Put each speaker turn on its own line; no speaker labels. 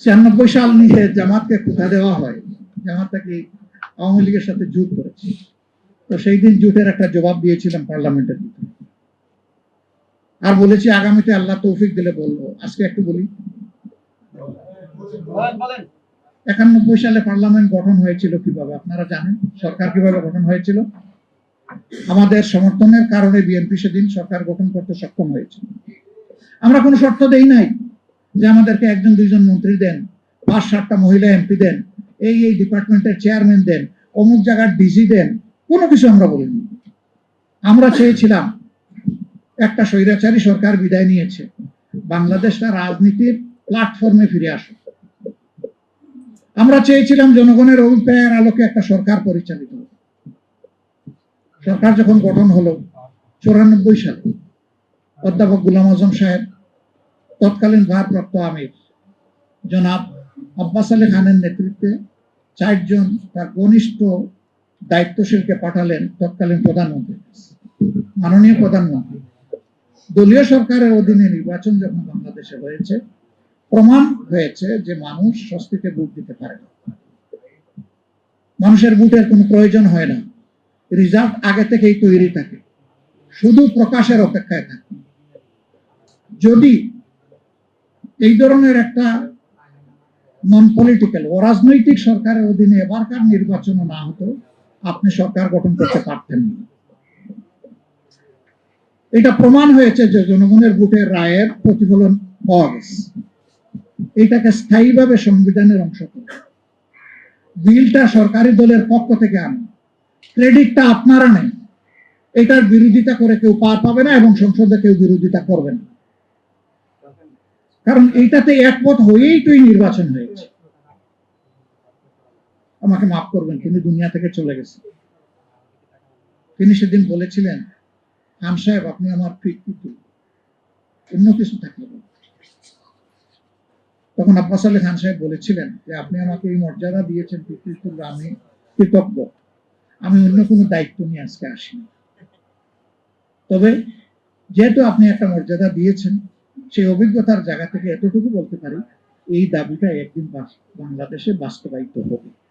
96 সাল নিয়ে জামাতকে কোথা দেওয়া হয়, জামাত কি আওয়ামী লীগের সাথে জোট করেছে। তো সেই দিন জোটের একটা জবাব দিয়েছিলাম পার্লামেন্টের ভিতরে, আর বলেছি আগামীতে আল্লাহ তৌফিক দিলে বলবো। আজকে একটু বলি, 91 সালে পার্লামেন্ট গঠন হয়েছিল কিভাবে আপনারা জানেন? সরকার কিভাবে গঠন হয়েছিল? আমাদের সমর্থনের কারণে বিএনপি সেদিন সরকার গঠন করতে সক্ষম হয়েছিল। আমরা কোনো শর্ত দেই নাই যে আমাদেরকে একজন দুইজন মন্ত্রী দেন, 5-7টা মহিলা এমপি দেন, এই ডিপার্টমেন্টের চেয়ারম্যান দেন, অমুক জায়গার ডিসি দেন, কোনো কিছু আমরা বলিনি। আমরা চেয়েছিলাম একটা স্বৈরাচারী সরকার বিদায় নিয়েছে, বাংলাদেশটা রাজনীতির প্ল্যাটফর্মে ফিরে আসুক। আমরা চেয়েছিলাম জনগণের অভিপ্রায়ের আলোকে একটা সরকার পরিচালিত হোক। সরকার যখন গঠন হলো 94 সালে, অধ্যাপক গোলাম আজম সাহেব তৎকালীন ভারপ্রাপ্ত আমির জনাব আব্বাস আলী খানের নেতৃত্বে 4 জন তার ঘনিষ্ঠ দায়িত্বশীলকে পাঠালেন তৎকালীন প্রধানমন্ত্রী, মাননীয় প্রধানমন্ত্রী। দলীয় সরকারের অধীনে নির্বাচন যখন বাংলাদেশে হয়েছে, প্রমাণ হয়েছে যে মানুষ স্বস্তিতে ভোট দিতে পারে না, মানুষের ভোটের কোনো প্রয়োজন হয় না, রিজাল্ট আগে থেকেই তৈরি থাকে, শুধু প্রকাশের অপেক্ষায় থাকে। যদি এই ধরনের একটা নন পলিটিক্যাল অরাজনৈতিক সরকারের অধীনে এবারকার নির্বাচন না হতো, আপনি সরকার গঠন করতে পারতেন না। এটা প্রমাণ হয়েছে যে জনগণের ভোটের রায়ের প্রতিফলন পাওয়া গেছে। এটাকে স্থায়ীভাবে সংবিধানের অংশ করে বিলটা সরকারি দলের পক্ষ থেকে আনে, ক্রেডিটটা আপনারা নেন, এটার বিরোধিতা করে কেউ পার পাবে না এবং সংসদে কেউ বিরোধিতা করবে না, কারণ এইটাতে একমত হয়েই তো নির্বাচন হয়েছে। আমাকে মাফ করবেন, তিনি দুনিয়া থেকে চলে গেছে। তিনি সেদিন বলেছিলেন, খান সাহেব আপনি আমার পিতৃ, অন্য কিছু থাকলে। তখন আব্বাস আলী খান সাহেব বলেছিলেন যে আপনি আমাকে এই মর্যাদা দিয়েছেন পিতৃতুল্য, আমি কৃতজ্ঞ, আমি অন্য কোনো দায়িত্ব নিয়ে আজকে আসিনি। তবে যেহেতু আপনি একটা মর্যাদা দিয়েছেন, সেই অভিজ্ঞতার জায়গা থেকে এতটুকু বলতে পারি, এই দাবিটা একদিন বাংলাদেশে বাস্তবায়িত হবে।